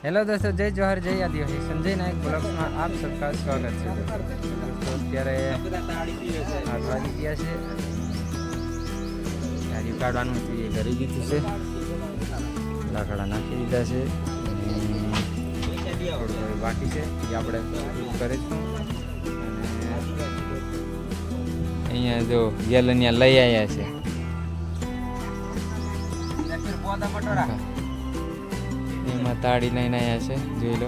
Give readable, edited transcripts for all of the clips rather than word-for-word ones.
Hello दोस्तों, जय जोहर, जय आदिवासी। संजय नायक ब्लॉग्स में आप सबका स्वागत है। दोस्तों અત્યારે 8 વાગી ગયા છે। ગાડી કાઢવાનું હતું એ કરી દીધું છે, લાકડા નાખી દીધા છે અને થોડું બાકી છે એ આપણે કરીશું। અહીંયા જો ગેલનિયા લઈ આવ્યા છે। એમાં તાળી લઈને આવ્યા છે, જોઈ લો।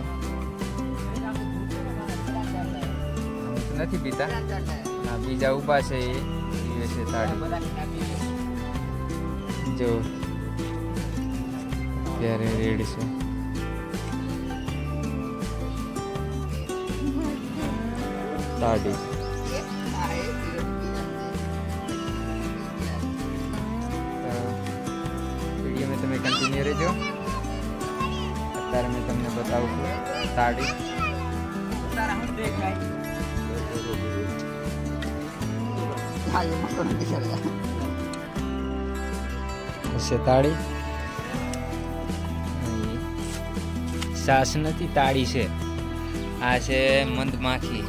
નથી પીતા, ના બીજા ઊભા છે એ પીવે છે તાળી। જો ત્યારે રેડી છે તાળી। વિડીયો में તમે કન્ટિન્યુ રહેજો। અત્યારે મેં તમને બતાવું છું તાળી। છે તાળી, સાસ નથી તાળી છે। આ છે મંદમાખી,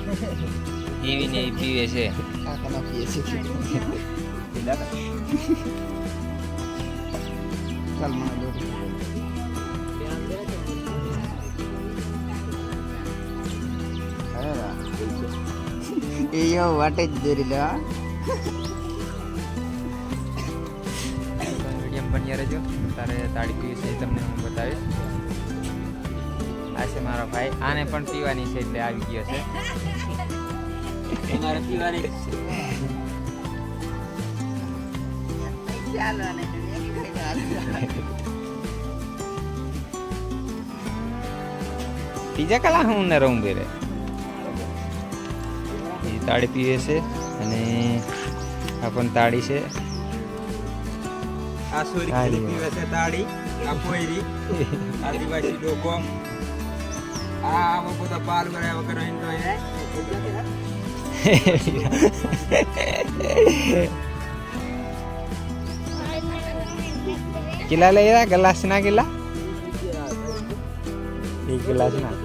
એવી ને એવી પીવે છે। यो वाटे जोरी लो मीडियम बनिया रहेજો। તારે તાળી પીવી છે એ તમને હું બતાવીશ। આ છે મારો ભાઈ, આને પણ પીવાની છે એટલે આવી ગયો છે। તમારે પીવાની ચાલો ને ત્રીજા કલા હું ને રહું બેરે તાળી પીવે છે અને આ પણ તાળી છે। આ સોરી ખાલી પીવે છે તાળી। આ પોયરી આદિવાસી લોકો આ આવો બધા પાલ કર્યા વગર અહીં તો કિલા લઈ રહ્યા, ગ્લાસ ના કિલા, એક ગ્લાસ ના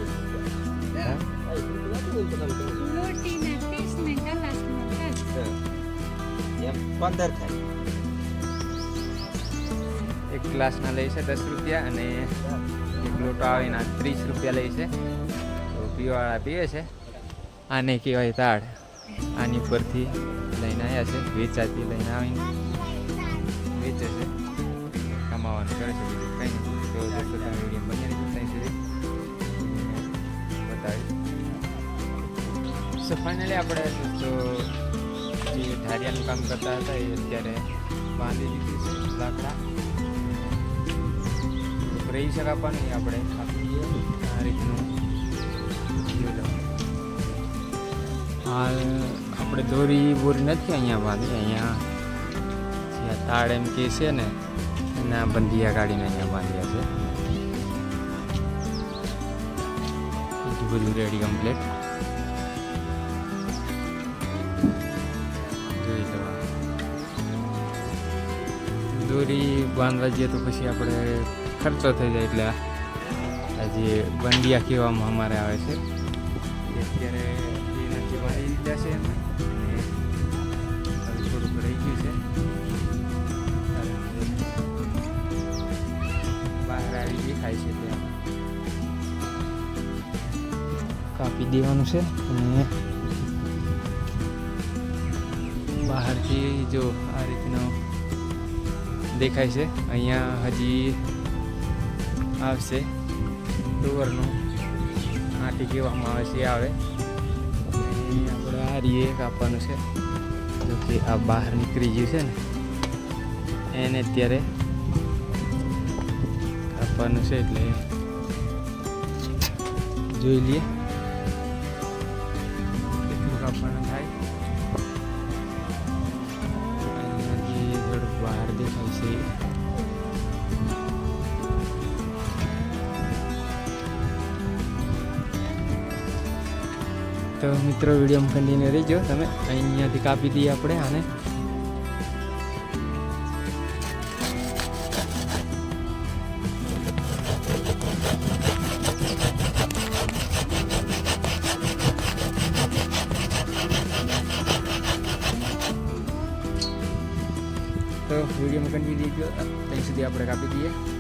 15 થાય। એક ગ્લાસ ના લે છે 10 રૂપિયા અને એક લોટો આવે ના 30 રૂપિયા લે છે। તો પીવાળા પીવે છે। આને કહેવાય તાળ। આની ઉપરથી લઈને આવ્યા છે, વેચાતી લઈને આવીને વેચે છે, કમાવાનું કરે છે, બીજું કંઈ નહીં। તો દોસ્તો તમે વિડીયો બની ત્યાં સુધી બતાવી। સો ફાઇનલી આપણે દોસ્તો જે ધારિયાનું કામ કરતા હતા એ અત્યારે બાંધી દીધું છે લાકડા। રહી શકે પણ આપણે આપીએ આ રીતનું। હાલ આપણે દોરી બોરી નથી અહીંયા બાંધી, અહીંયા જ્યાં તાળ એમ કે છે ને એના બંધિયા કાઢીને અહીંયા બાંધ્યા છે। બીજું બધું રેડી કમ્પ્લીટ જોઈ લો। દોરી બાંધવા જઈએ તો પછી આપણે ખર્ચો થઈ જાય, એટલે આ જે બંડિયા કહેવામાં અમારે આવે છે એ અત્યારે એનાથી બાંધી દીધા છે એમ, અને થોડુંક રહી ગયું છે। બહાર આવી દેખાય છે ત્યાં કાપી દેવાનું છે। અને બહારથી જો આ રીતનો દેખાય છે। અહીંયા હજી આવશે ડુવરનું આટી કહેવામાં આવે છે, આવે આપણે આ રીએ કાપવાનું છે। જો કે આ બહાર નીકળી ગયું છે ને એને અત્યારે કાપવાનું છે, એટલે જોઈ લઈએ કેટલું કાપવાનું થાય। અહીંયાથી થોડુંક બહાર દેખાય છે। તો મિત્રો વિડીયોમાં કન્ટિન્યુ રહીજો તમે। અહીંયાથી કાપી દઈએ આપણે આને। તો વિડીયોમાં કન્ટિન્યુ ત્યાં સુધી આપણે કાપી દઈએ.